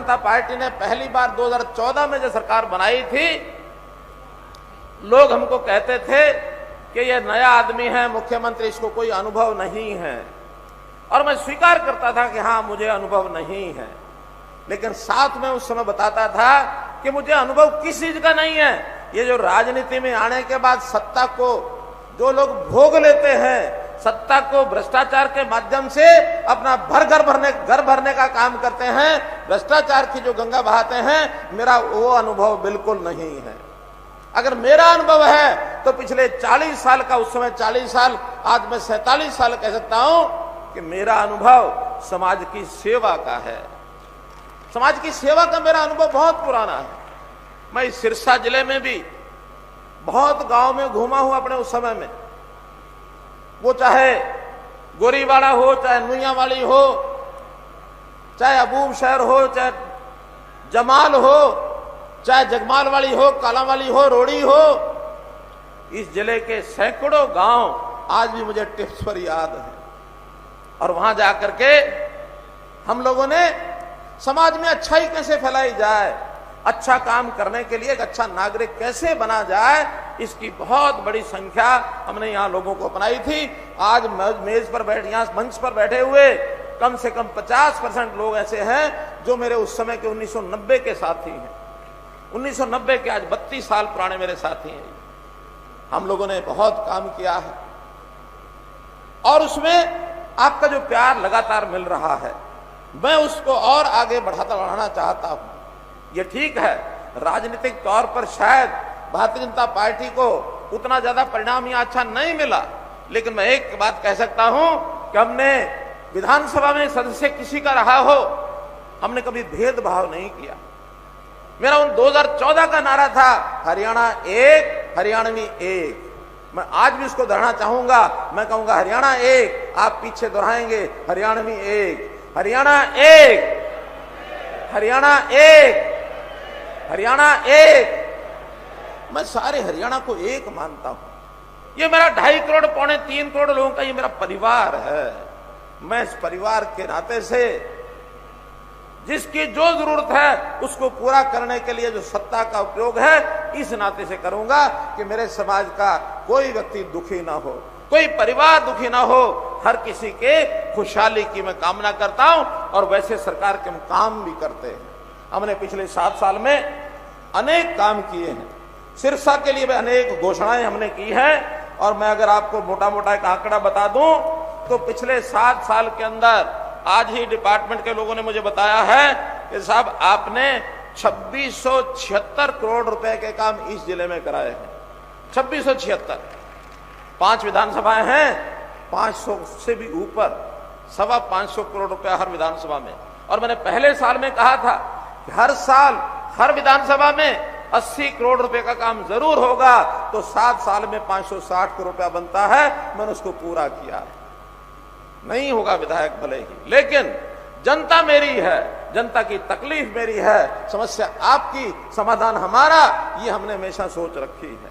जनता party ने पहली बार 2014 में जो सरकार बनाई थी, लोग हमको कहते थे कि ये नया आदमी है मुख्यमंत्री, इसको कोई अनुभव नहीं है। और मैं स्वीकार करता था कि हाँ, मुझे अनुभव नहीं है, लेकिन साथ में उस समय बताता था कि मुझे अनुभव किस चीज का नहीं है। ये जो राजनीति में आने के बाद सत्ता को जो लोग भोग लेते हैं, सत्ता को भ्रष्टाचार के माध्यम से अपना घर भरने का काम करते हैं, भ्रष्टाचार की जो गंगा बहाते हैं, मेरा वो अनुभव बिल्कुल नहीं है। अगर मेरा अनुभव है तो पिछले 40 साल का, उस समय 40 साल, आज मैं 47 साल कह सकता हूं कि मेरा अनुभव समाज की सेवा का है। समाज की सेवा का मेरा अनुभव बहुत पुराना है। मैं इस सिरसा जिले में भी बहुत गांव में घूमा हूं अपने उस समय में, वो चाहे गोरीवाड़ा हो, चाहे नुइयावाली हो, चाहे अबूब शहर हो, चाहे जमाल हो, चाहे जगमाल वाली हो, कालावाली हो, रोड़ी हो। इस जिले के सैकड़ों गांव आज भी मुझे टिप्स पर याद है। और वहां जाकर के हम लोगों ने समाज में अच्छाई कैसे फैलाई जाए, अच्छा काम करने के लिए एक अच्छा नागरिक कैसे बना जाए, इसकी बहुत बड़ी संख्या हमने यहाँ लोगों को अपनाई थी। आज मेज पर बैठे, यहाँ मंच पर बैठे हुए कम से कम 50% लोग ऐसे हैं जो मेरे उस समय के 1990 के साथी हैं। 1990 के आज 32 साल पुराने मेरे साथी हैं। हम लोगों ने बहुत काम किया है और उसमें आपका जो प्यार लगातार मिल रहा है, मैं उसको और आगे बढ़ाना चाहता हूं। ये ठीक है, राजनीतिक तौर पर शायद भारतीय जनता पार्टी को उतना ज्यादा परिणाम यहाँ अच्छा नहीं मिला, लेकिन मैं एक बात कह सकता हूं कि हमने विधानसभा में सदस्य किसी का रहा हो, हमने कभी भेदभाव नहीं किया। मेरा उन 2014 का नारा था, हरियाणा एक, हरियाणवी एक। मैं आज भी उसको दोहराना चाहूंगा। मैं कहूंगा हरियाणा एक, आप पीछे दोहराएंगे हरियाणवी एक, हरियाणा एक, हरियाणा एक, हरियाणा एक। मैं सारे हरियाणा को एक मानता हूं। ये मेरा 2.5 करोड़, 2.25 करोड़ लोगों का ये मेरा परिवार है। मैं इस परिवार के नाते से जिसकी जो जरूरत है उसको पूरा करने के लिए जो सत्ता का उपयोग है, इस नाते से करूंगा कि मेरे समाज का कोई व्यक्ति दुखी ना हो, कोई परिवार दुखी ना हो, हर किसी के खुशहाली की मैं कामना करता हूं। और वैसे सरकार के हम काम भी करते हैं। हमने पिछले 7 साल में अनेक काम किए हैं। सिरसा के लिए भी अनेक घोषणाएं हमने की हैं। और मैं अगर आपको मोटा मोटा एक आंकड़ा बता दूं तो पिछले 7 साल के अंदर आज ही डिपार्टमेंट के लोगों ने मुझे बताया है कि साहब आपने 2676 करोड़ रुपए के काम इस जिले में कराए हैं। 2676, 5 विधानसभाएं हैं, 500 से भी ऊपर, 525 करोड़ रुपया हर विधानसभा में। और मैंने पहले साल में कहा था कि हर साल हर विधानसभा में 80 करोड़ रुपए का काम जरूर होगा, तो 7 साल में 560 करोड़ रुपया बनता है। मैंने उसको पूरा किया है। नहीं होगा विधायक भले ही, लेकिन जनता मेरी है, जनता की तकलीफ मेरी है, समस्या आपकी, समाधान हमारा, ये हमने हमेशा सोच रखी है।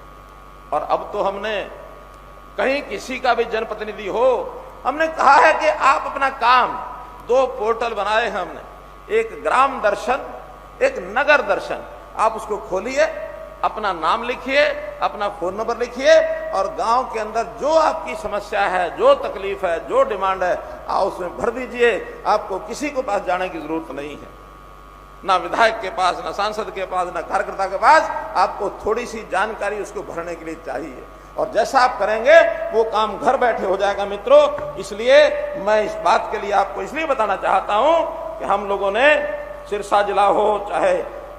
और अब तो हमने कहीं किसी का भी जनप्रतिनिधि हो, हमने कहा है कि आप अपना काम, 2 पोर्टल बनाए हैं हमने, एक ग्राम दर्शन, एक नगर दर्शन। आप उसको खोलिए, अपना नाम लिखिए, अपना फोन नंबर लिखिए और गांव के अंदर जो आपकी समस्या है, जो तकलीफ है, जो डिमांड है, आप उसमें भर दीजिए। आपको किसी को पास जाने की जरूरत नहीं है, ना विधायक के पास, ना सांसद के पास, ना कार्यकर्ता के पास। आपको थोड़ी सी जानकारी उसको भरने के लिए चाहिए, और जैसा आप करेंगे वो काम घर बैठे हो जाएगा मित्रों। इसलिए मैं इस बात के लिए आपको इसलिए बताना चाहता हूं कि हम लोगों ने सिरसा जिला हो, चाहे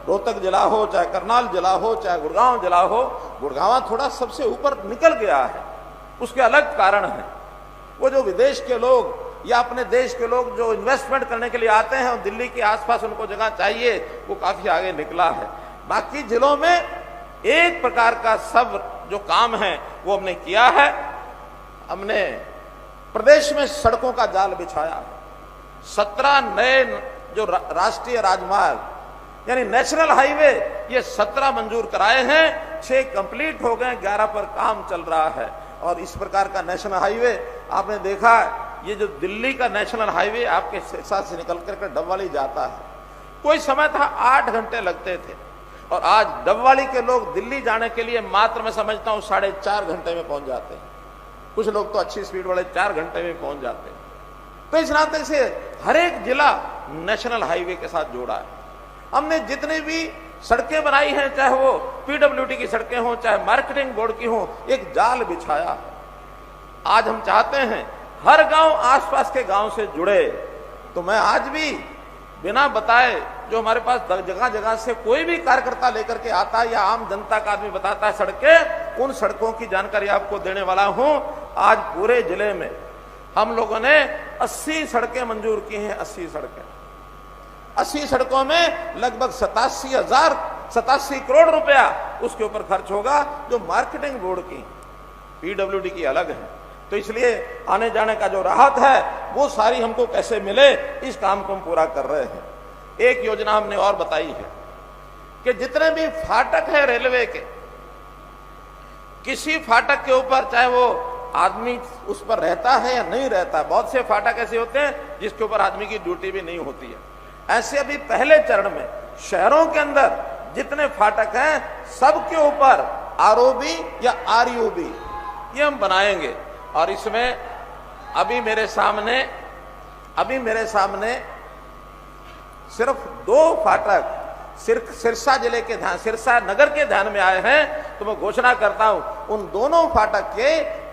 रोहतक जिला हो, चाहे करनाल जिला हो, चाहे गुड़गांव जिला हो, गुड़गांव थोड़ा सबसे ऊपर निकल गया है, उसके अलग कारण है। वो जो विदेश के लोग या अपने देश के लोग जो इन्वेस्टमेंट करने के लिए आते हैं और दिल्ली के आसपास उनको जगह चाहिए, वो काफी आगे निकला है। बाकी जिलों में एक प्रकार का सब जो काम है वो हमने किया है। हमने प्रदेश में सड़कों का जाल बिछाया, 17 नए जो राष्ट्रीय राजमार्ग यानी नेशनल हाईवे, ये 17 मंजूर कराए हैं, 6 कंप्लीट हो गए, 11 पर काम चल रहा है। और इस प्रकार का नेशनल हाईवे आपने देखा, ये जो दिल्ली का नेशनल हाईवे आपके सिरसा से निकल कर डबवाली जाता है, कोई समय था 8 घंटे लगते थे, और आज डबवाली के लोग दिल्ली जाने के लिए मात्र मैं समझता हूं 4.5 घंटे में पहुंच जाते हैं। कुछ लोग तो अच्छी स्पीड वाले 4 घंटे में पहुंच जाते हैं। तो इस नाते से हर एक जिला नेशनल हाईवे के साथ जोड़ा है। हमने जितनी भी सड़कें बनाई हैं, चाहे वो पीडब्ल्यूडी की सड़कें हों, चाहे मार्केटिंग बोर्ड की हों, एक जाल बिछाया। आज हम चाहते हैं हर गांव आसपास के गांव से जुड़े। तो मैं आज भी बिना बताए, जो हमारे पास जगह जगह से कोई भी कार्यकर्ता लेकर के आता है या आम जनता का आदमी बताता है सड़कें, उन सड़कों की जानकारी आपको देने वाला हूं। आज पूरे जिले में हम लोगों ने 80 सड़कें मंजूर की हैं। 80 सड़कें, 80 सड़कों में लगभग 87 करोड़ रुपया उसके ऊपर खर्च होगा, जो मार्केटिंग बोर्ड की, पीडब्ल्यूडी की अलग है। तो इसलिए आने जाने का जो राहत है वो सारी हमको कैसे मिले, इस काम को हम पूरा कर रहे हैं। एक योजना हमने और बताई है कि जितने भी फाटक है रेलवे के, किसी फाटक के ऊपर चाहे वो आदमी उस पर रहता है या नहीं रहता, बहुत से फाटक ऐसे होते हैं जिसके ऊपर आदमी की ड्यूटी भी नहीं होती है। ऐसे अभी पहले चरण में शहरों के अंदर जितने फाटक हैं सबके ऊपर आरओबी या आरयूबी ये हम बनाएंगे। और इसमें अभी मेरे सामने सिर्फ 2 फाटक सिरसा जिले के ध्यान, सिरसा नगर के ध्यान में आए हैं। तो मैं घोषणा करता हूं उन दोनों फाटक के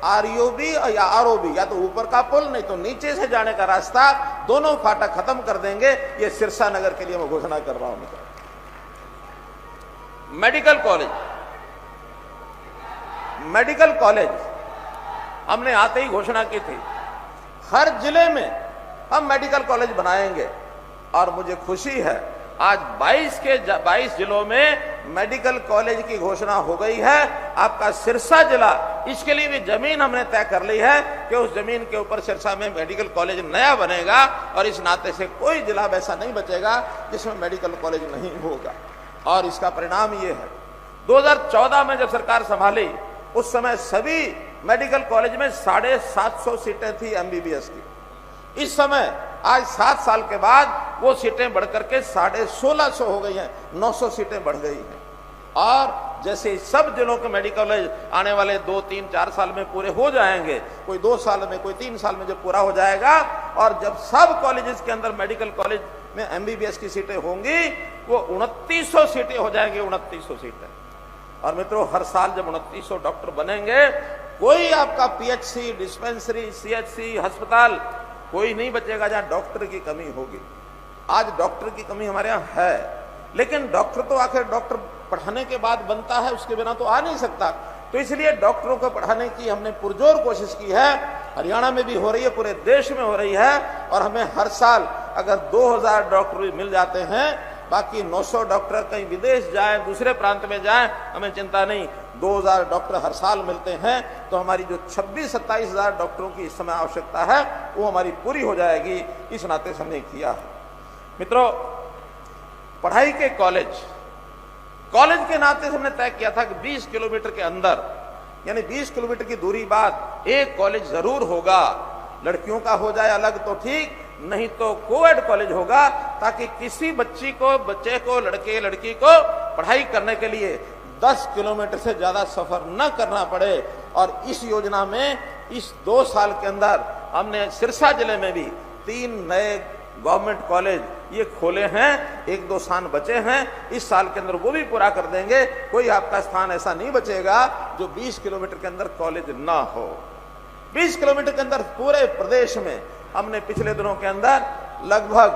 आरयूबी या आरओबी, या तो ऊपर का पुल नहीं तो नीचे से जाने का रास्ता, दोनों फाटक खत्म कर देंगे। ये सिरसा नगर के लिए मैं घोषणा कर रहा हूं। मेडिकल कॉलेज हमने आते ही घोषणा की थी, हर जिले में हम मेडिकल कॉलेज बनाएंगे। और मुझे खुशी है आज 22 जिलों में मेडिकल कॉलेज की घोषणा हो गई है। आपका सिरसा जिला, इसके लिए भी जमीन हमने तय कर ली है कि उस जमीन के ऊपर सिरसा में मेडिकल कॉलेज नया बनेगा। और इस नाते से कोई जिला वैसा नहीं बचेगा जिसमें मेडिकल कॉलेज नहीं होगा। और इसका परिणाम ये है, 2014 में जब सरकार संभाली उस समय सभी मेडिकल कॉलेज में 750 सीटें थी एमबीबीएस की। इस समय आज 7 साल के बाद वो सीटें बढ़कर के 1650 हो गई हैं, 900 सीटें बढ़ गई हैं। और जैसे सब जिलों के मेडिकल कॉलेज आने वाले 2, 3, 4 साल में पूरे हो जाएंगे, कोई 2 साल में, कोई 3 साल में जब पूरा हो जाएगा, और जब सब कॉलेजेस के अंदर मेडिकल कॉलेज में एमबीबीएस की सीटें होंगी, वो 2900 सीटें हो जाएंगी। 2900 सीटें। और मित्रों, हर साल जब 2900 डॉक्टर बनेंगे, कोई आपका पीएचसी, डिस्पेंसरी, सीएचसी, अस्पताल कोई नहीं बचेगा जहां डॉक्टर की कमी होगी। आज डॉक्टर की कमी हमारे यहां है, लेकिन डॉक्टर तो आखिर डॉक्टर पढ़ाने के बाद बनता है, उसके बिना तो आ नहीं सकता। तो इसलिए डॉक्टरों को पढ़ाने की हमने पुरजोर कोशिश की है। हरियाणा में भी हो रही है, पूरे देश में हो रही है। और हमें हर साल अगर 2000 डॉक्टर मिल जाते हैं, बाकी 900 डॉक्टर कहीं विदेश जाए, दूसरे प्रांत में जाए, हमें चिंता नहीं, 2000 डॉक्टर हर साल मिलते हैं, तो हमारी जो 26-27 हजार डॉक्टरों की इस समय आवश्यकता है वो हमारी पूरी हो जाएगी। इस नाते से हमने किया है। मित्रों, पढ़ाई के कॉलेज के नाते से हमने तय किया था कि 20 किलोमीटर के अंदर, यानी 20 किलोमीटर की दूरी बाद एक कॉलेज जरूर होगा। लड़कियों का हो जाए अलग तो ठीक, नहीं तो कोएड कॉलेज होगा, ताकि किसी बच्चे को, लड़की को पढ़ाई करने के लिए 10 किलोमीटर से ज्यादा सफर न करना पड़े। और इस योजना में इस 2 साल के अंदर हमने सिरसा जिले में भी 3 नए गवर्नमेंट कॉलेज ये खोले हैं। 1-2 स्थान बचे हैं, इस साल के अंदर वो भी पूरा कर देंगे। कोई आपका स्थान ऐसा नहीं बचेगा जो 20 किलोमीटर के अंदर कॉलेज ना हो। 20 किलोमीटर के अंदर पूरे प्रदेश में हमने पिछले दिनों के अंदर लगभग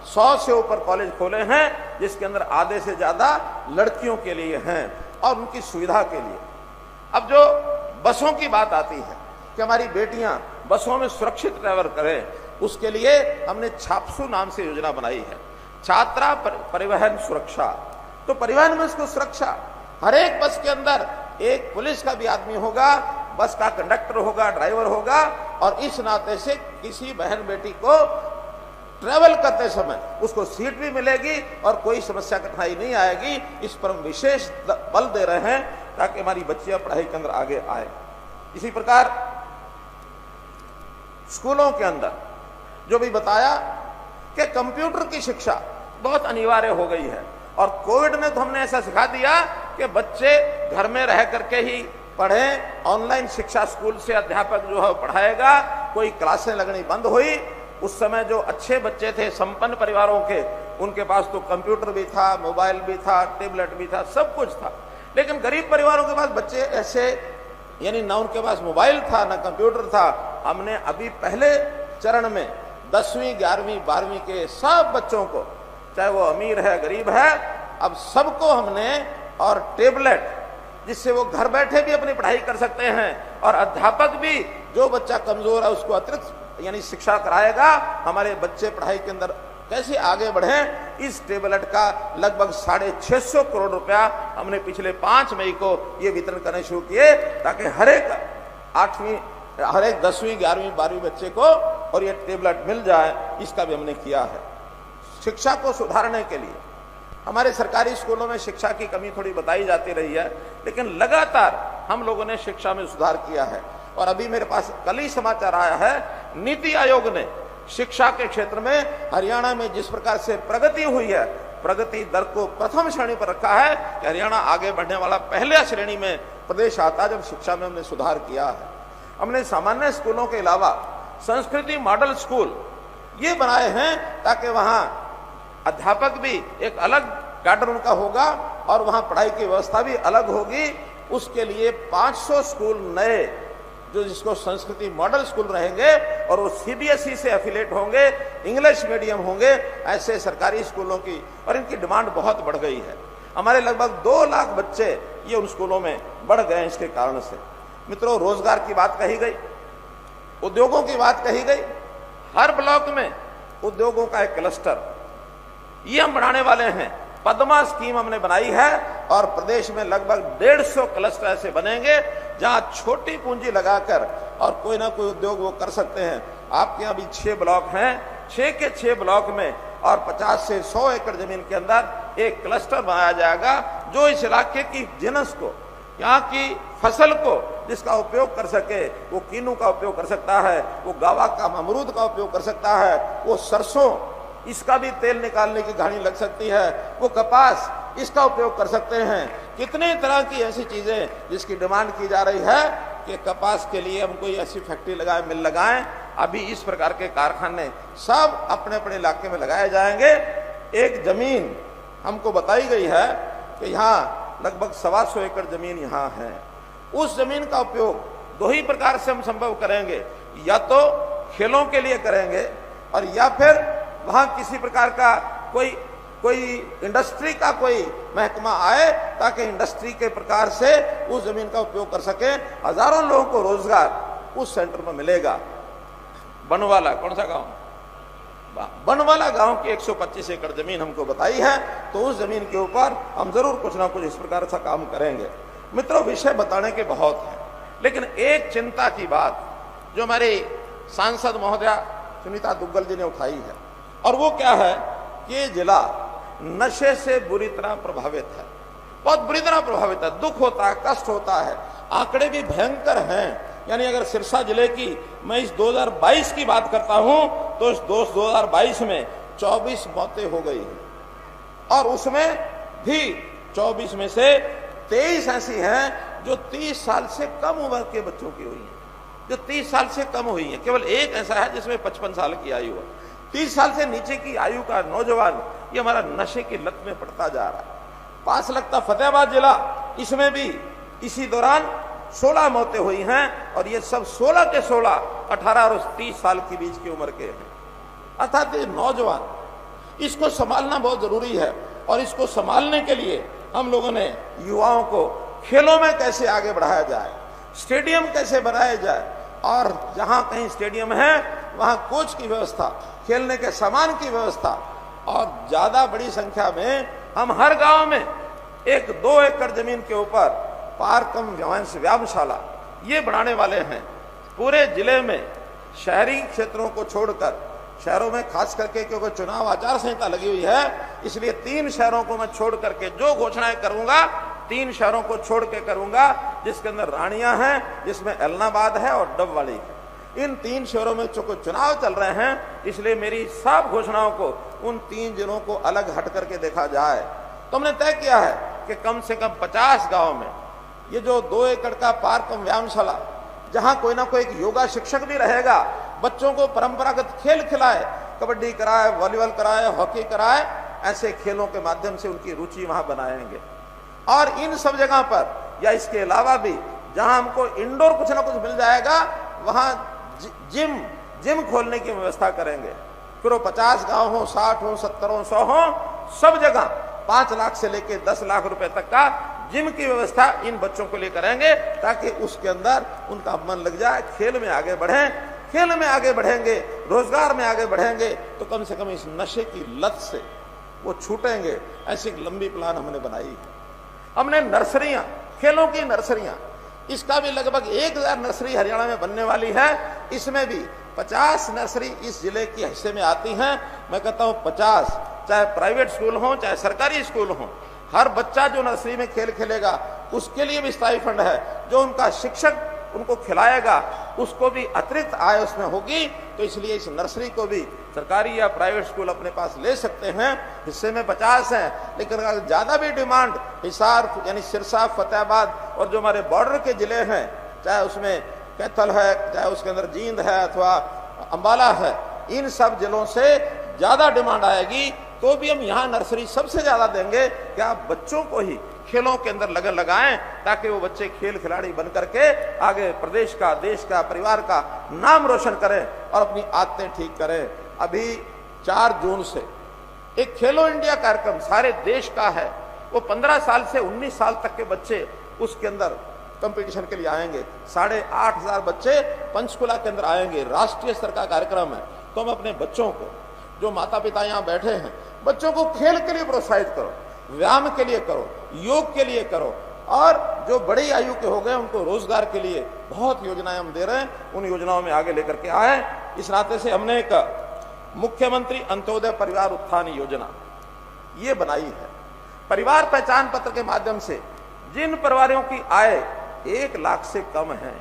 100 से ऊपर कॉलेज खोले हैं, जिसके अंदर आधे से ज्यादा लड़कियों के लिए हैं और उनकी सुविधा के लिए। अब जो बसों की बात आती है कि हमारी बेटियां बसों में सुरक्षित ट्रैवल करें, उसके लिए हमने छापसू नाम से योजना बनाई है, छात्रा परिवहन सुरक्षा। तो परिवहन में उसको सुरक्षा, हर एक बस के अंदर एक पुलिस का भी आदमी होगा, बस का कंडक्टर होगा, ड्राइवर होगा। और इस नाते से किसी बहन बेटी को ट्रेवल करते समय उसको सीट भी मिलेगी और कोई समस्या कठिनाई नहीं आएगी। इस पर हम विशेष बल दे रहे हैं ताकि हमारी बच्चियां पढ़ाई के अंदर आगे आए। इसी प्रकार स्कूलों के अंदर जो भी बताया कि कंप्यूटर की शिक्षा, बहुत अनिवार्य हो गई है। और कोविड ने तो हमने ऐसा सिखा दिया कि बच्चे घर में रह करके ही पढ़ें, ऑनलाइन शिक्षा स्कूल से अध्यापक जो है पढ़ाएगा, कोई क्लासें लगनी बंद हुई। उस समय जो अच्छे बच्चे थे संपन्न परिवारों के, उनके पास तो कंप्यूटर भी था, मोबाइल भी था, टेबलेट भी था, सब कुछ था। लेकिन गरीब परिवारों के पास बच्चे ऐसे, यानी ना उनके पास मोबाइल था ना कंप्यूटर था। हमने अभी पहले चरण में 10वीं 11वीं 12वीं के सब बच्चों को, चाहे वो अमीर है गरीब है, अब सबको हमने, और टेबलेट जिससे वो घर बैठे भी अपनी पढ़ाई कर सकते हैं, और अध्यापक भी जो बच्चा कमजोर है उसको अतिरिक्त यानी शिक्षा कराएगा। हमारे बच्चे पढ़ाई के अंदर कैसे आगे बढ़ें, इस टेबलेट का लगभग 650 करोड़ रुपया हमने पिछले 5 मई को ये वितरण करने शुरू किए, ताकि हर एक 10वीं 11वीं 12वीं बच्चे को और ये टेबलेट मिल जाए। इसका भी हमने किया है। शिक्षा को सुधारने के लिए हमारे सरकारी स्कूलों में शिक्षा की कमी थोड़ी बताई जाती रही है, लेकिन लगातार हम लोगों ने शिक्षा में सुधार किया है। और अभी मेरे पास कल ही समाचार आया है, नीति आयोग ने शिक्षा के क्षेत्र में हरियाणा में जिस प्रकार से प्रगति हुई है, प्रगति दर को प्रथम श्रेणी पर रखा है कि हरियाणा आगे बढ़ने वाला पहले श्रेणी में प्रदेश आता, जब शिक्षा में हमने सुधार किया है। हमने सामान्य स्कूलों के अलावा संस्कृति मॉडल स्कूल ये बनाए हैं, ताकि वहां अध्यापक भी एक अलग कैडर उनका होगा और वहां पढ़ाई की व्यवस्था भी अलग होगी। उसके लिए 500 स्कूल नए, जो जिसको संस्कृति मॉडल स्कूल रहेंगे, और वो सीबीएसई से एफिलेट होंगे, इंग्लिश मीडियम होंगे, ऐसे सरकारी स्कूलों की, और इनकी डिमांड बहुत बढ़ गई है। हमारे लगभग 2 लाख बच्चे ये उन स्कूलों में बढ़ गए इसके कारण से। मित्रों, रोजगार की बात कही गई, उद्योगों की बात कही गई। हर ब्लॉक में उद्योगों का एक क्लस्टर ये हम बढ़ाने वाले हैं। पद्मा स्कीम हमने बनाई है, और प्रदेश में लगभग 150 क्लस्टर ऐसे बनेंगे जहां छोटी पूंजी लगाकर और कोई ना कोई उद्योग वो कर सकते हैं। आपके यहाँ भी 6 ब्लॉक हैं, 6 के 6 ब्लॉक में और 50 से 100 एकड़ जमीन के अंदर एक क्लस्टर बनाया जाएगा, जो इस इलाके की जिनस को, यहाँ की फसल को जिसका उपयोग कर सके। वो कीनू का उपयोग कर सकता है, वो गावा का अमरूद का उपयोग कर सकता है, वो सरसों इसका भी तेल निकालने की घानी लग सकती है, वो कपास इसका उपयोग कर सकते हैं। कितने तरह की ऐसी चीजें जिसकी डिमांड की जा रही है कि कपास के लिए हम कोई ऐसी फैक्ट्री लगाएं, मिल लगाएं। अभी इस प्रकार के कारखाने सब अपने अपने इलाके में लगाए जाएंगे। एक जमीन हमको बताई गई है कि यहाँ लगभग 125 एकड़ जमीन यहाँ है। उस जमीन का उपयोग 2 ही प्रकार से हम संभव करेंगे, या तो खेलों के लिए करेंगे, और या फिर वहां किसी प्रकार का कोई इंडस्ट्री का कोई महकमा आए, ताकि इंडस्ट्री के प्रकार से उस जमीन का उपयोग कर सके। हजारों लोगों को रोजगार उस सेंटर में मिलेगा। बनवाला, कौन सा गांव? बनवाला गांव की 125 एकड़ जमीन हमको बताई है, तो उस जमीन के ऊपर हम जरूर कुछ ना कुछ इस प्रकार का काम करेंगे। मित्रों, विषय बताने के बहुत हैं, लेकिन एक चिंता की बात जो हमारी सांसद महोदया सुनीता दुग्गल जी ने उठाई है, और वो क्या है कि ये जिला नशे से बुरी तरह प्रभावित है, बहुत बुरी तरह प्रभावित है। दुख होता है, कष्ट होता है, आंकड़े भी भयंकर हैं। यानी अगर सिरसा जिले की मैं इस 2022 की बात करता हूं, तो इस 2022 में 24 मौतें हो गई हैं, और उसमें भी 24 में से 23 ऐसी हैं जो 30 साल से कम उम्र के बच्चों की हुई हैं, जो 30 साल से कम हुई हैं। केवल एक ऐसा है जिसमें 55 साल की आयु है। 30 साल से नीचे की आयु का नौजवान ये हमारा नशे की लत में पड़ता जा रहा है। पास लगता फतेहाबाद जिला, इसमें भी इसी दौरान 16 मौतें हुई हैं, और ये सब 16 के 16 18 और 30 साल के बीच की उम्र के हैं। अर्थात ये नौजवान, इसको संभालना बहुत जरूरी है, और इसको संभालने के लिए हम लोगों ने युवाओं को खेलों में कैसे आगे बढ़ाया जाए, स्टेडियम कैसे बनाया जाए, और जहां कहीं स्टेडियम है वहां कोच की व्यवस्था, खेलने के सामान की व्यवस्था, और ज्यादा बड़ी संख्या में हम हर गांव में 1-2 एकड़ जमीन के ऊपर पार्क व्यायामशाला ये बनाने वाले हैं। पूरे जिले में शहरी क्षेत्रों को छोड़कर, शहरों में खास करके क्योंकि चुनाव आचार संहिता लगी हुई है, इसलिए 3 शहरों को मैं छोड़ करके जो घोषणाएं करूंगा 3 शहरों को छोड़ के करूंगा, जिसके अंदर रानियां हैं, जिसमें एलनाबाद है और डबवाली है। इन 3 शहरों में चुनाव चल रहे हैं, इसलिए मेरी सब घोषणाओं को उन 3 जिलों को अलग हट करके देखा जाए। तो हमने तय किया है कि कम से कम 50 गांव में ये जो 2 एकड़ का पार्क एवं व्यायामशाला, जहां कोई ना कोई एक योगा शिक्षक भी रहेगा, बच्चों को परंपरागत खेल खिलाए, कबड्डी कराए, वॉलीबॉल कराए, हॉकी कराए, ऐसे खेलों के माध्यम से उनकी रुचि वहां बनाएंगे। और इन सब जगह पर या इसके अलावा भी जहां हमको इंडोर कुछ ना कुछ मिल जाएगा, वहां जिम खोलने की व्यवस्था करेंगे। फिर वो 50 गांव हो, 60 हो, 70 हो, 100 हो, सब जगह 5 लाख से लेकर 10 लाख रुपए तक का जिम की व्यवस्था इन बच्चों को लिए करेंगे, ताकि उसके अंदर उनका मन लग जाए, खेल में आगे बढ़ें। खेल में आगे बढ़ेंगे, रोजगार में आगे बढ़ेंगे, तो कम से कम इस नशे की लत से वो छूटेंगे। ऐसी एक लंबी प्लान हमने बनाई है। हमने नर्सरियां, खेलों की नर्सरियां, इसका भी लगभग 1000 नर्सरी हरियाणा में बनने वाली है। इसमें भी 50 नर्सरी इस जिले के हिस्से में आती हैं। मैं कहता हूं 50, चाहे प्राइवेट स्कूल हो, चाहे सरकारी स्कूल हो, हर बच्चा जो नर्सरी में खेल खेलेगा उसके लिए भी स्थायी फंड है। जो उनका शिक्षक उनको खिलाएगा उसको भी अतिरिक्त आय उसमें होगी। तो इसलिए इस नर्सरी को भी सरकारी या प्राइवेट स्कूल अपने पास ले सकते हैं। हिस्से में 50 हैं, लेकिन अगर ज्यादा भी डिमांड हिसार यानी सिरसा, फतेहाबाद और जो हमारे बॉर्डर के जिले हैं, चाहे उसमें कैथल है, चाहे उसके अंदर जींद है अथवा अंबाला है, इन सब जिलों से ज्यादा डिमांड आएगी तो भी हम यहाँ नर्सरी सबसे ज्यादा देंगे कि आप बच्चों को ही खेलों के अंदर लगन लगाएं, ताकि वो बच्चे खेल खिलाड़ी बन करके आगे प्रदेश का, देश का, परिवार का नाम रोशन करें और अपनी आदतें ठीक करें। अभी 4 जून से एक खेलो इंडिया कार्यक्रम सारे देश का है। वो 15 साल से 19 साल तक के बच्चे उसके अंदर कंपटीशन के लिए आएंगे। 8500 बच्चे पंचकुला के अंदर आएंगे। राष्ट्रीय स्तर का कार्यक्रम है। तो हम अपने बच्चों को, जो माता पिता यहाँ बैठे हैं, बच्चों को खेल के लिए प्रोत्साहित करो, व्यायाम के लिए करो, योग के लिए करो, और जो बड़ी आयु के हो गए उनको रोजगार के लिए बहुत योजनाएं हम दे रहे हैं। उन योजनाओं में आगे लेकर के आए। इस नाते से हमने एक मुख्यमंत्री अंत्योदय परिवार उत्थान योजना ये बनाई है। परिवार पहचान पत्र के माध्यम से जिन परिवारों की आय 1 लाख से कम है,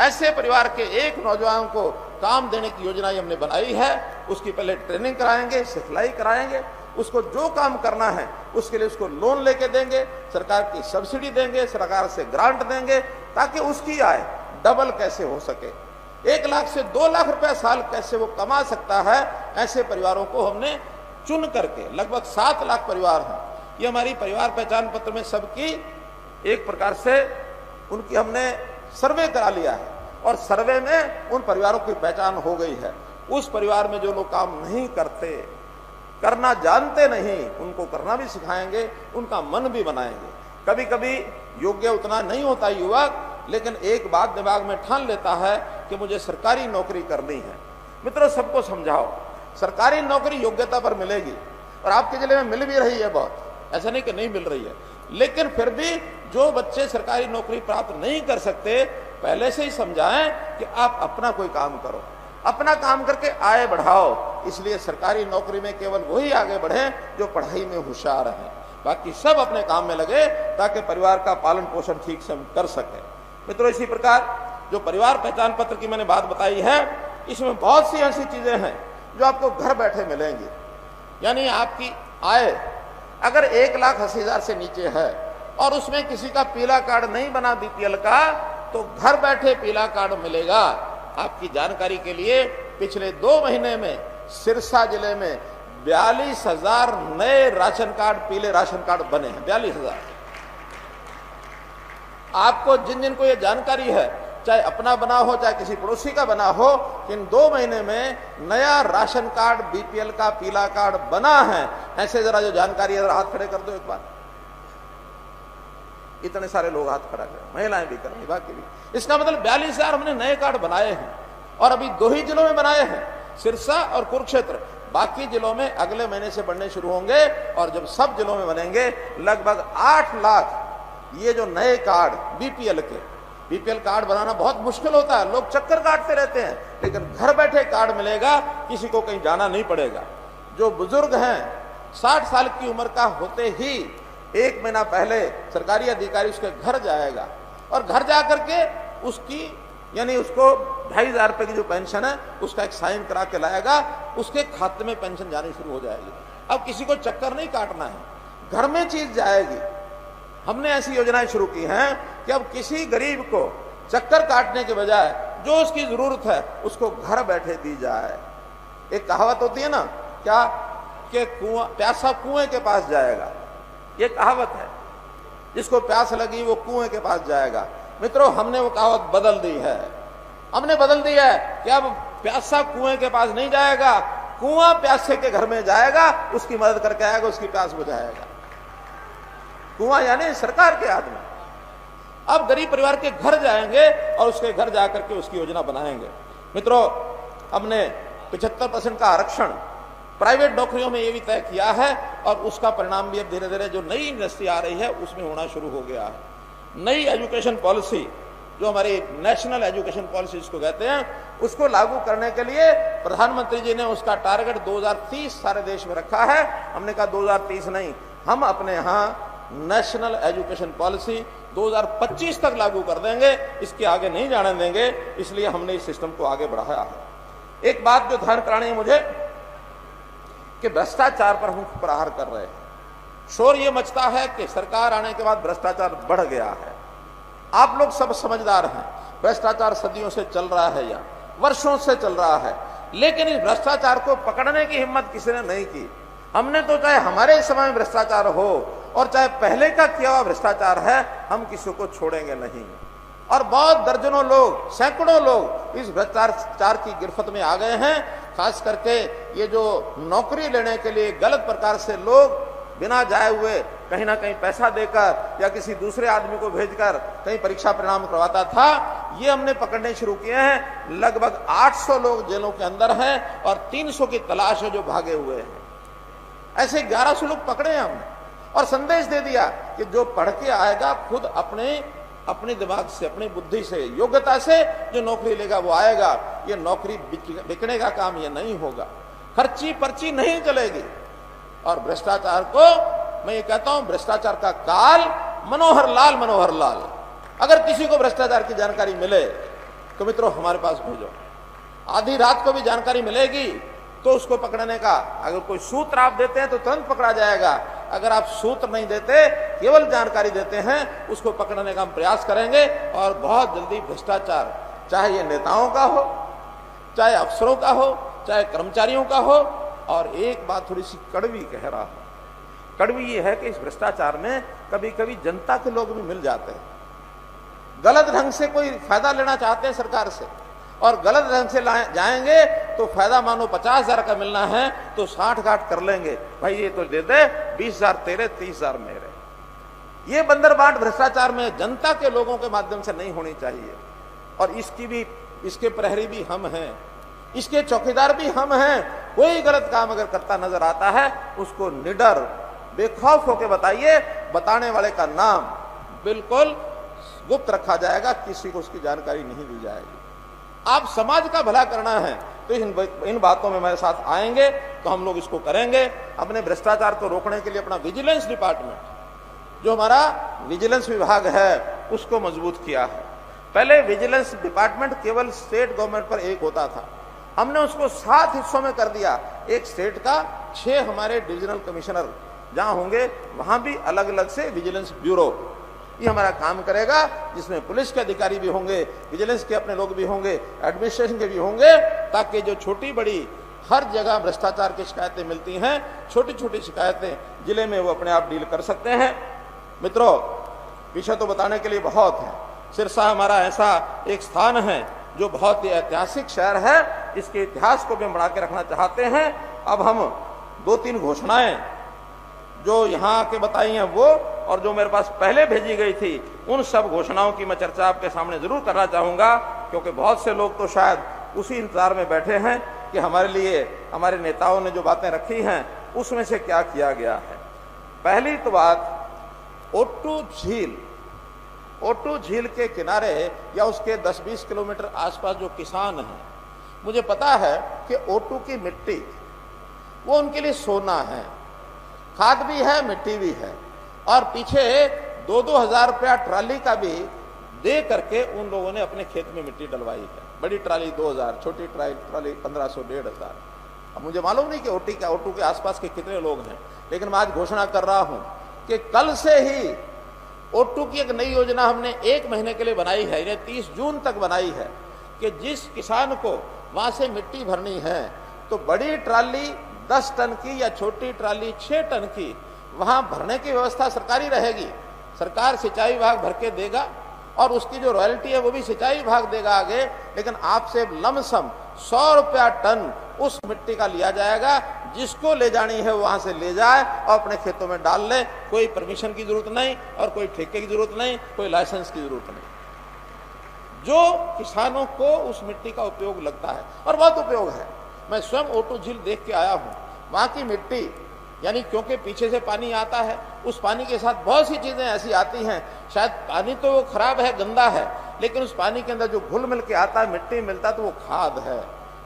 ऐसे परिवार के एक नौजवान को काम देने की योजना हमने बनाई है। उसकी पहले ट्रेनिंग कराएंगे, सिखलाई कराएंगे, उसको जो काम करना है उसके लिए उसको लोन लेके देंगे, सरकार की सब्सिडी देंगे, सरकार से ग्रांट देंगे, ताकि उसकी आय डबल कैसे हो सके। 1 लाख से 2 लाख रुपए साल कैसे वो कमा सकता है। ऐसे परिवारों को हमने चुन करके, लगभग 7 लाख परिवार हैं, ये हमारी परिवार पहचान पत्र में सबकी एक प्रकार से उनकी हमने सर्वे करा लिया है, और सर्वे में उन परिवारों की पहचान हो गई है। उस परिवार में जो लोग काम नहीं करते, करना जानते नहीं, उनको करना भी सिखाएंगे, उनका मन भी बनाएंगे। कभी कभी योग्य उतना नहीं होता युवक, लेकिन एक बात दिमाग में ठान लेता है कि मुझे सरकारी नौकरी करनी है। मित्रों, सबको समझाओ, सरकारी नौकरी योग्यता पर मिलेगी, और आपके जिले में मिल भी रही है बहुत, ऐसा नहीं कि नहीं मिल रही है। लेकिन फिर भी जो बच्चे सरकारी नौकरी प्राप्त नहीं कर सकते, पहले से ही समझाएं कि आप अपना कोई काम करो, अपना काम करके आय बढ़ाओ। इसलिए सरकारी नौकरी में केवल वही आगे बढ़े जो पढ़ाई में होशियार हैं, बाकी सब अपने काम में लगे, ताकि परिवार का पालन पोषण ठीक से हम कर सके। मित्रों, इसी प्रकार जो परिवार पहचान पत्र की मैंने बात बताई है, इसमें बहुत सी ऐसी चीजें हैं जो आपको घर बैठे मिलेंगी। यानी आपकी आय अगर 1,80,000 से नीचे है और उसमें किसी का पीला कार्ड नहीं बना बीपीएल का, तो घर बैठे पीला कार्ड मिलेगा। आपकी जानकारी के लिए पिछले 2 महीने में सिरसा जिले में 42,000 नए राशन कार्ड, पीले राशन कार्ड बने हैं। 42,000। आपको जिन जिन को ये जानकारी है, चाहे अपना बना हो चाहे किसी पड़ोसी का बना हो, इन 2 महीने में नया राशन कार्ड बीपीएल का पीला कार्ड बना है, ऐसे जरा जो जानकारी है जरा हाथ खड़े कर दो एक बार। इतने सारे लोग हाथ खड़ा करें, महिलाएं भी करें, बाकी भी। इसका मतलब 42,000 हमने नए कार्ड बनाए हैं, और अभी 2 ही जिलों में बनाए हैं, सिरसा और कुरुक्षेत्र। बाकी जिलों में अगले महीने से बनने शुरू होंगे, और जब सब जिलों में बनेंगे लगभग 8 लाख ये जो नए कार्ड बीपीएल कार्ड बनाना बहुत मुश्किल होता है, लोग चक्कर काटते रहते हैं, लेकिन घर बैठे कार्ड मिलेगा, किसी को कहीं जाना नहीं पड़ेगा। जो बुजुर्ग हैं 60 साल की उम्र का होते ही 1 महीना पहले सरकारी अधिकारी उसके घर जाएगा, और घर जा करके उसकी यानी उसको 2,500 रुपए की जो पेंशन है उसका एक साइन करा के लाएगा, उसके खाते में पेंशन जानी शुरू हो जाएगी। अब किसी को चक्कर नहीं काटना है, घर में चीज जाएगी। हमने ऐसी योजनाएं शुरू की हैं कि अब किसी गरीब को चक्कर काटने के बजाय जो उसकी जरूरत है उसको घर बैठे दी जाए। एक कहावत होती है ना, क्या कि प्यासा कुएं के पास जाएगा, ये कहावत है, जिसको प्यास लगी वो कुएं के पास जाएगा। मित्रों, हमने वो कहावत बदल दी है, हमने बदल दी है कि अब प्यासा कुएं के पास नहीं जाएगा, कुआं प्यासे के घर में जाएगा, उसकी मदद करके आएगा, उसकी प्यास बुझाएगा। कुआं यानी सरकार के हाथ में। अब गरीब परिवार के घर जाएंगे और उसके घर जाकर के उसकी योजना बनाएंगे। मित्रों, हमने 75% का आरक्षण प्राइवेट नौकरियों में ये भी तय किया है और उसका परिणाम भी अब धीरे धीरे जो नई इंडस्ट्री आ रही है उसमें होना शुरू हो गया है। नई एजुकेशन पॉलिसी, जो हमारी नेशनल एजुकेशन पॉलिसी जिसको कहते हैं, उसको लागू करने के लिए प्रधानमंत्री जी ने उसका टारगेट 2030 सारे देश में रखा है। हमने कहा 2030 नहीं, हम अपने यहाँ नेशनल एजुकेशन पॉलिसी 2025 तक लागू कर देंगे, इसके आगे नहीं जाने देंगे। इसलिए हमने इस सिस्टम को आगे बढ़ाया है। एक बात जो ध्यान करानी है मुझे कि भ्रष्टाचार पर हम प्रहार कर रहे हैं। शोर ये मचता है कि सरकार आने के बाद भ्रष्टाचार बढ़ गया है। आप लोग सब समझदार हैं, भ्रष्टाचार सदियों से चल रहा है या वर्षों से चल रहा है, लेकिन इस भ्रष्टाचार को पकड़ने की हिम्मत किसी ने नहीं की। हमने तो चाहे हमारे समय में भ्रष्टाचार हो और चाहे पहले का किया हुआ भ्रष्टाचार है, हम किसी को छोड़ेंगे नहीं। और बहुत दर्जनों लोग, सैकड़ों लोग इस भ्रष्टाचार की गिरफ्त में आ गए हैं। खास करके ये जो नौकरी लेने के लिए गलत प्रकार से लोग बिना जाए हुए कहीं ना कहीं पैसा देकर या किसी दूसरे आदमी को भेजकर कहीं परीक्षा परिणाम करवाता था, ये हमने पकड़ने शुरू किए हैं। लगभग 800 लोग जेलों के अंदर हैं और 300 की तलाश है जो भागे हुए हैं। ऐसे 1100 लोग पकड़े हैं हमने और संदेश दे दिया कि जो पढ़ के आएगा खुद अपने दिमाग से, अपनी बुद्धि से, योग्यता से जो नौकरी लेगा वो आएगा। ये नौकरी बिकने का काम ये नहीं होगा, खर्ची पर्ची नहीं चलेगी। और भ्रष्टाचार को मैं ये कहता हूं, भ्रष्टाचार का काल मनोहर लाल। अगर किसी को भ्रष्टाचार की जानकारी मिले तो मित्रों हमारे पास भेजो। आधी रात को भी जानकारी मिलेगी तो उसको पकड़ने का, अगर कोई सूत्र आप देते हैं तो तुरंत पकड़ा जाएगा। अगर आप सूत्र नहीं देते, केवल जानकारी देते हैं, उसको पकड़ने का हम प्रयास करेंगे। और बहुत जल्दी भ्रष्टाचार, चाहे ये नेताओं का हो, चाहे अफसरों का हो, चाहे कर्मचारियों का हो। और एक बात थोड़ी सी कड़वी कह रहा हूं, कड़वी ये है कि इस भ्रष्टाचार में कभी कभी जनता के लोग भी मिल जाते हैं। गलत ढंग से कोई फायदा लेना चाहते हैं सरकार से और गलत ढंग से जाएंगे तो फायदा मानो 50,000 का मिलना है तो 60-60 कर लेंगे। भाई ये तो दे दे, 20,000 तेरे, 30,000 मेरे। ये बंदरबाट भ्रष्टाचार में जनता के लोगों के माध्यम से नहीं होनी चाहिए। और इसके प्रहरी भी हम हैं, इसके चौकीदार भी हम हैं। कोई गलत काम अगर करता नजर आता है उसको निडर बेखौफ होकर बताइए, बताने वाले का नाम बिल्कुल गुप्त रखा जाएगा, किसी को उसकी जानकारी नहीं दी जाएगी। आप समाज का भला करना है तो इन बातों में मेरे साथ आएंगे तो हम लोग इसको करेंगे। अपने भ्रष्टाचार को रोकने के लिए अपना विजिलेंस डिपार्टमेंट, जो हमारा विजिलेंस विभाग है, उसको मजबूत किया है। पहले विजिलेंस डिपार्टमेंट केवल स्टेट गवर्नमेंट पर एक होता था, हमने उसको 7 हिस्सों में कर दिया। एक स्टेट का, 6 हमारे डिविजनल कमिश्नर जहां होंगे वहां भी अलग अलग से विजिलेंस ब्यूरो, ये हमारा काम करेगा, जिसमें पुलिस के अधिकारी भी होंगे, विजिलेंस के अपने लोग भी होंगे, एडमिनिस्ट्रेशन के भी होंगे, ताकि जो छोटी बड़ी हर जगह भ्रष्टाचार की शिकायतें मिलती हैं, छोटी छोटी शिकायतें जिले में वो अपने आप डील कर सकते हैं। मित्रों, विषय तो बताने के लिए बहुत है। सिरसा हमारा ऐसा एक स्थान है जो बहुत ही ऐतिहासिक शहर है, इसके इतिहास को भी हम बढ़ा के रखना चाहते हैं। अब हम 2-3 घोषणाएं जो यहाँ आके बताई हैं वो, और जो मेरे पास पहले भेजी गई थी, उन सब घोषणाओं की मैं चर्चा आपके सामने जरूर करना चाहूंगा, क्योंकि बहुत से लोग तो शायद उसी इंतजार में बैठे हैं कि हमारे लिए हमारे नेताओं ने जो बातें रखी हैं उसमें से क्या किया गया है। पहली तो बात, ओटू झील के किनारे या उसके 10-20 किलोमीटर आसपास जो किसान हैं, मुझे पता है कि ओटू की मिट्टी वो उनके लिए सोना है, खाद भी है, मिट्टी भी है। और पीछे 2-2 हजार रुपया ट्राली का भी दे करके उन लोगों ने अपने खेत में मिट्टी डलवाई है। बड़ी ट्राली 2000, छोटी ट्राली 1500, 1500। अब मुझे मालूम नहीं कि ओटू के आसपास के कितने लोग हैं, लेकिन मैं आज घोषणा कर रहा हूं कि कल से ही ओटू की एक नई योजना हमने 1 महीने के लिए बनाई है, इन्हें 30 जून तक बनाई है कि जिस किसान को वहां से मिट्टी भरनी है तो बड़ी ट्राली 10 टन की या छोटी ट्राली 6 टन की वहां भरने की व्यवस्था सरकारी रहेगी। सरकार सिंचाई विभाग भर के देगा और उसकी जो रॉयल्टी है वो भी सिंचाई विभाग देगा आगे, लेकिन आपसे लमसम 100 रुपया टन उस मिट्टी का लिया जाएगा। जिसको ले जानी है वहां से ले जाए और अपने खेतों में डाल ले। कोई परमिशन की जरूरत नहीं और कोई ठेके की जरूरत नहीं, कोई लाइसेंस की जरूरत नहीं। जो किसानों को उस मिट्टी का उपयोग लगता है और बहुत उपयोग है। मैं स्वयं ओटू झील देख के आया हूं। वहां की मिट्टी यानी क्योंकि पीछे से पानी आता है, उस पानी के साथ बहुत सी चीजें ऐसी आती हैं, शायद पानी तो खराब है, गंदा है, लेकिन उस पानी के अंदर जो घुल मिल के आता है, मिट्टी मिलता है, तो वो खाद है,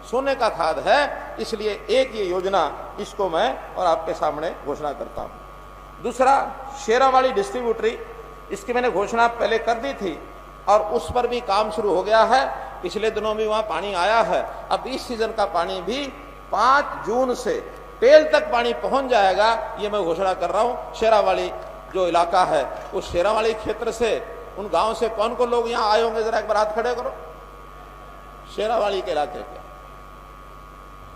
सोने का खाद है। इसलिए एक ये योजना, इसको मैं और आपके सामने घोषणा करता हूं। दूसरा, शेरावाली डिस्ट्रीब्यूटरी, इसकी मैंने घोषणा पहले कर दी थी और उस पर भी काम शुरू हो गया है। पिछले दिनों भी वहां पानी आया है। अब इस सीजन का पानी भी 5 जून से टेल तक पानी पहुंच जाएगा, ये मैं घोषणा कर रहा हूं। शेरावाली जो इलाका है, उस शेरावाली क्षेत्र से, उन गांव से कौन कौन लोग यहां आए होंगे, जरा एक बार हाथ खड़े करो। शेरावाली के इलाके के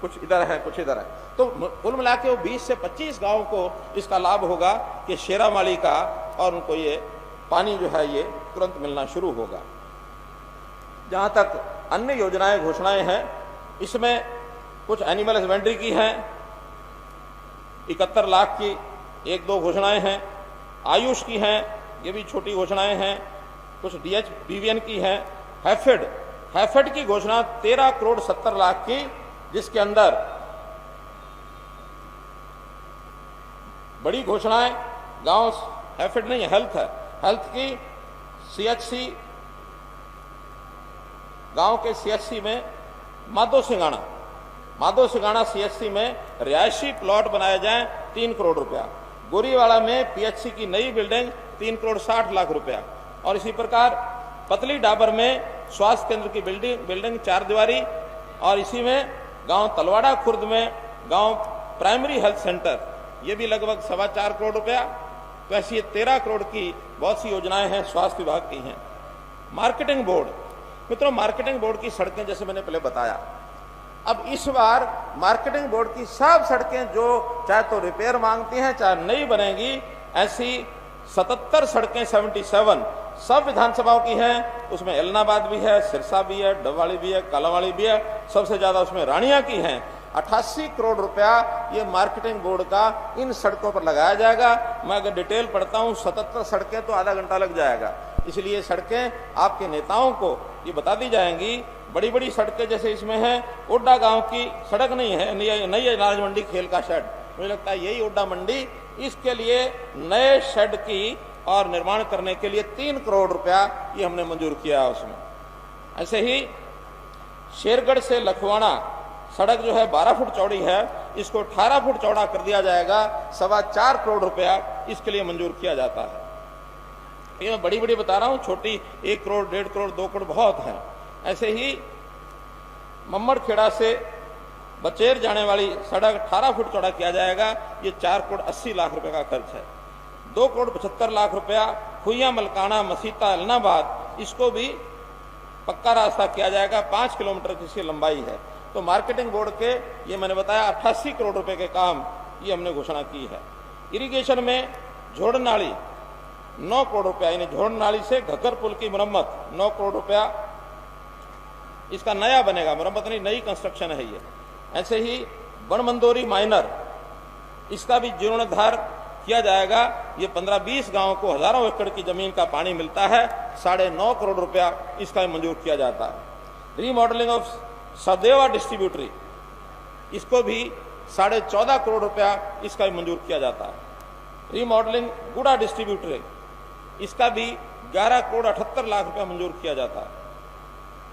कुछ इधर है, कुछ इधर है, तो कुल मिला के वो 20 से 25 गांव को इसका लाभ होगा कि शेरावाली का, और उनको ये पानी जो है ये तुरंत मिलना शुरू होगा। जहां तक अन्य योजनाएं, घोषणाएं हैं, इसमें कुछ एनिमल हस्बेंड्री की हैं, 71 लाख की 1-2 घोषणाएं हैं। आयुष की हैं, ये भी छोटी घोषणाएं हैं। कुछ DH BVN की हैं। हैफेड की घोषणा 13 करोड़ 70 लाख की, जिसके अंदर बड़ी घोषणाएं गांव, हैफेड नहीं, हेल्थ है। हेल्थ की CHC, गांव के CHC में माधो सिंगाना CHC में रिहायशी प्लॉट बनाए जाएं 3 करोड़ रुपया। गोरीवाड़ा में PHC की नई बिल्डिंग 3 करोड़ 60 लाख रुपया। और इसी प्रकार पतली डाबर में स्वास्थ्य केंद्र की बिल्डिंग 4 दीवारी। और इसी में गांव तलवाड़ा खुर्द में गांव प्राइमरी हेल्थ सेंटर, ये भी लगभग 4.25 करोड़ रुपया। तो ऐसी 13 करोड़ की बहुत सी योजनाएं हैं, स्वास्थ्य विभाग की हैं। मार्केटिंग बोर्ड, मित्रों, मार्केटिंग बोर्ड की सड़कें जैसे मैंने पहले बताया, अब इस बार मार्केटिंग बोर्ड की सब सड़कें जो चाहे तो रिपेयर मांगती हैं, चाहे नई बनेंगी, ऐसी 77 सड़कें, 77 सब विधानसभाओं की हैं। उसमें एलनाबाद भी है, सिरसा भी है, डबवाली भी है, कालावाड़ी भी है। सबसे ज्यादा उसमें रानिया की हैं। 88 करोड़ रुपया ये मार्केटिंग बोर्ड का इन सड़कों पर लगाया जाएगा। मैं अगर डिटेल पढ़ता हूं, 77 सड़कें तो आधा घंटा लग जाएगा। इसलिए सड़कें आपके नेताओं को ये बता दी जाएंगी। बड़ी बड़ी सड़कें जैसे इसमें है, ओड्डा गांव की सड़क नहीं है, नई अनाज मंडी खेल का शेड, मुझे लगता है यही ओड्डा मंडी, इसके लिए नए शेड की और निर्माण करने के लिए 3 करोड़ रुपया ये हमने मंजूर किया उसमें। ऐसे ही शेरगढ़ से लखवाड़ा सड़क जो है 12 फुट चौड़ी है, इसको 18 फुट चौड़ा कर दिया जाएगा। 4.25 करोड़ रुपया इसके लिए मंजूर किया जाता है। ये मैं बड़ी बड़ी बता रहा हूं, छोटी 1 करोड़, 1.5 करोड़, 2 करोड़ बहुत है। ऐसे ही मम्मड़खेड़ा से बचेर जाने वाली सड़क 18 फुट चौड़ा किया जाएगा। ये 4 करोड़ 80 लाख रुपए का खर्च है। 2 करोड़ 75 लाख रुपया खुइया मलकाना मसीता एलनाबाद, इसको भी पक्का रास्ता किया जाएगा। 5 किलोमीटर की इसकी लंबाई है। तो मार्केटिंग बोर्ड के ये मैंने बताया 88 करोड़ रुपए के काम ये हमने घोषणा की है। इरिगेशन में झोड़ नाली 9 करोड़ रुपया, यानी झोड़ नाली से घग्गर पुल की मरम्मत 9 करोड़ रुपया, इसका नया बनेगा, मरम्मत नहीं, नई कंस्ट्रक्शन है ये। ऐसे ही बनमंदोरी माइनर, इसका भी जीर्णोद्धार किया जाएगा। ये 15-20 गांवों को हजारों एकड़ की जमीन का पानी मिलता है। 9.5 करोड़ रुपया इसका मंजूर किया जाता है। रीमॉडलिंग ऑफ सदेवा डिस्ट्रीब्यूटरी, इसको भी 14.5 करोड़ रुपया इसका भी मंजूर किया जाता है। रीमॉडलिंग गुड़ा डिस्ट्रीब्यूटरी, इसका भी 11 करोड़ 78 लाख रुपया मंजूर किया जाता है।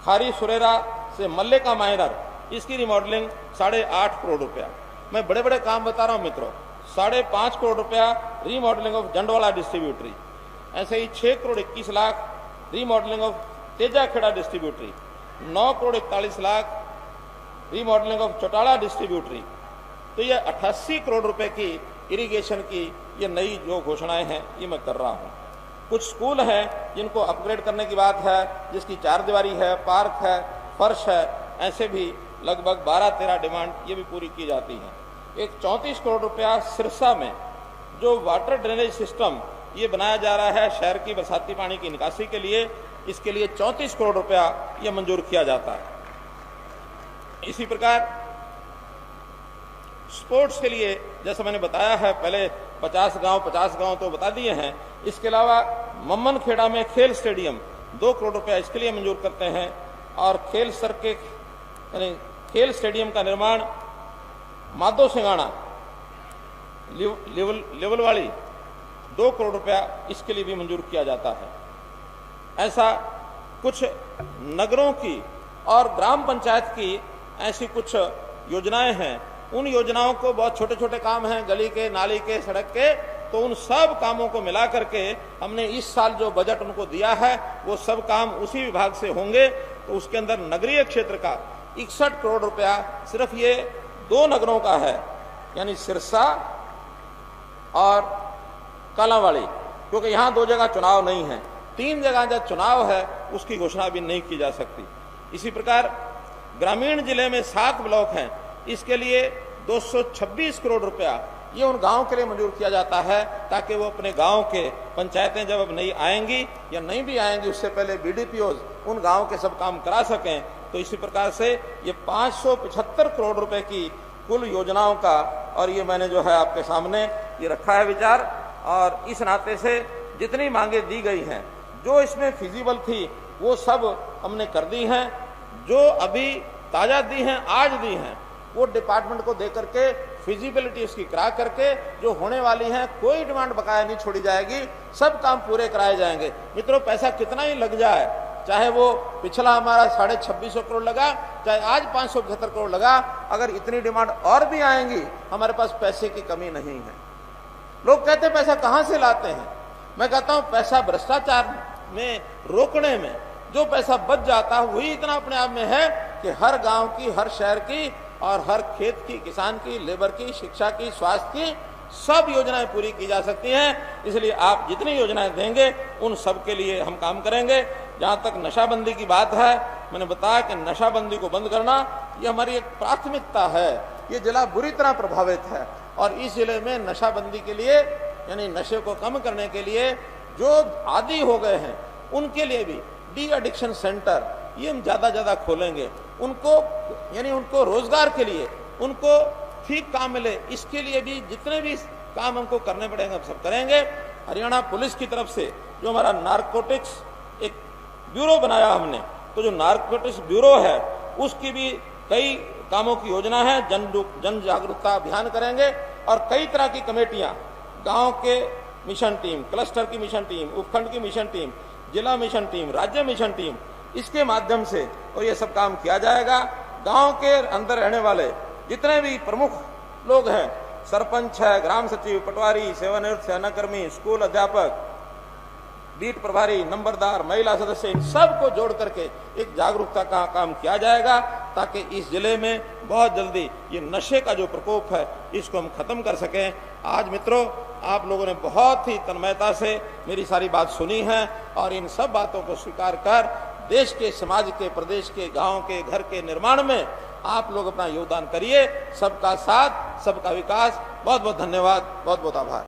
खारी सुरेरा से मल्ले का माइनर, इसकी रिमॉडलिंग 8.5 करोड़ रुपया। मैं बड़े बड़े काम बता रहा हूं मित्रों। 5.5 करोड़ रुपया रीमॉडलिंग ऑफ जंडवाला डिस्ट्रीब्यूटरी। ऐसे ही 6 crore 21 lakh remodelling of Tejakheda distributary, 9 crore 41 lakh remodelling of Chautala distributary. तो ये 88 करोड़ रुपए की इरिगेशन की ये नई जो घोषणाएं हैं ये मैं कर रहा हूँ। कुछ स्कूल हैं जिनको अपग्रेड करने की बात है, जिसकी 4 दीवारी है, पार्क है, फर्श है, ऐसे भी लगभग 12-13 डिमांड ये भी पूरी की जाती हैं। एक 34 करोड़ रुपया सिरसा में जो वाटर ड्रेनेज सिस्टम ये बनाया जा रहा है शहर की बरसाती पानी की निकासी के लिए, इसके लिए 34 करोड़ रुपया ये मंजूर किया जाता है। इसी प्रकार स्पोर्ट्स के लिए जैसा मैंने बताया है, पहले 50 गांव तो बता दिए हैं। इसके अलावा मम्मनखेड़ा में खेल स्टेडियम 2 करोड़ रुपया इसके लिए मंजूर करते हैं, और खेल सर्किट यानी खेल स्टेडियम का निर्माण माधो सिंगाना लेवल वाली 2 करोड़ रुपया इसके लिए भी मंजूर किया जाता है। ऐसा कुछ नगरों की और ग्राम पंचायत की ऐसी कुछ योजनाएं हैं। उन योजनाओं को बहुत छोटे छोटे काम हैं, गली के, नाली के, सड़क के, तो उन सब कामों को मिला करके हमने इस साल जो बजट उनको दिया है वो सब काम उसी विभाग से होंगे। तो उसके अंदर नगरीय क्षेत्र का 61 करोड़ रुपया सिर्फ ये 2 नगरों का है, यानी सिरसा और कालांवाड़ी, क्योंकि यहाँ 2 जगह चुनाव नहीं है। 3 जगह जब चुनाव है उसकी घोषणा भी नहीं की जा सकती। इसी प्रकार ग्रामीण जिले में 7 ब्लॉक हैं, इसके लिए 226 करोड़ रुपया ये उन गांव के लिए मंजूर किया जाता है, ताकि वो अपने गांव के पंचायतें जब अब नहीं आएंगी या नहीं भी आएंगी उससे पहले बीडीपीओ उन गांव के सब काम करा सकें। तो इसी प्रकार से ये 575 करोड़ रुपए की कुल योजनाओं का, और ये मैंने जो है आपके सामने ये रखा है विचार। और इस नाते से जितनी मांगे दी गई हैं, जो इसमें फिजिबल थी वो सब हमने कर दी हैं। जो अभी ताजा दी हैं, आज दी हैं, वो डिपार्टमेंट को दे करके फिजिबिलिटी उसकी करा करके जो होने वाली हैं, कोई डिमांड बकाया नहीं छोड़ी जाएगी, सब काम पूरे कराए जाएंगे। मित्रों, पैसा कितना ही लग जाए, चाहे वो पिछला हमारा 2650 करोड़ लगा, चाहे आज 575 करोड़ लगा, अगर इतनी डिमांड और भी आएंगी, हमारे पास पैसे की कमी नहीं है। लोग कहते हैं पैसा कहां से लाते हैं, मैं कहता हूं पैसा भ्रष्टाचार में रोकने में जो पैसा बच जाता है वही इतना अपने आप में है कि हर गांव की, हर शहर की और हर खेत की, किसान की, लेबर की, शिक्षा की, स्वास्थ्य की, सब योजनाएं पूरी की जा सकती हैं। इसलिए आप जितनी योजनाएं देंगे उन सब के लिए हम काम करेंगे। जहां तक नशाबंदी की बात है, मैंने बताया कि नशाबंदी को बंद करना ये हमारी एक प्राथमिकता है। ये जिला बुरी तरह प्रभावित है और इस जिले में नशाबंदी के लिए यानी नशे को कम करने के लिए जो आदी हो गए हैं उनके लिए भी डी एडिक्शन सेंटर ये हम ज्यादा खोलेंगे। उनको यानी उनको रोजगार के लिए, उनको ठीक काम मिले, इसके लिए भी जितने भी काम हमको करने पड़ेंगे हम सब करेंगे। हरियाणा पुलिस की तरफ से जो हमारा नारकोटिक्स एक ब्यूरो बनाया हमने, तो जो नारकोटिक्स ब्यूरो है उसकी भी कई कामों की योजना है। जन जागरूकता अभियान करेंगे और कई तरह की कमेटियां, गांव के मिशन टीम, क्लस्टर की मिशन टीम, उपखंड की मिशन टीम, जिला मिशन टीम, राज्य मिशन टीम, इसके माध्यम से और ये सब काम किया जाएगा। गांव के अंदर रहने वाले जितने भी प्रमुख लोग हैं, सरपंच है, ग्राम सचिव, पटवारी, सेवानिवृत्त सेनाकर्मी, स्कूल अध्यापक, बीट प्रभारी, नंबरदार, महिला सदस्य, इन सबको जोड़ करके एक जागरूकता का काम किया जाएगा, ताकि इस जिले में बहुत जल्दी ये नशे का जो प्रकोप है इसको हम खत्म कर सकें। आज मित्रों, आप लोगों ने बहुत ही तन्मयता से मेरी सारी बात सुनी है और इन सब बातों को स्वीकार कर देश के, समाज के, प्रदेश के, गांव के, घर के निर्माण में आप लोग अपना योगदान करिए। सबका साथ, सबका विकास। बहुत बहुत धन्यवाद, बहुत बहुत आभार।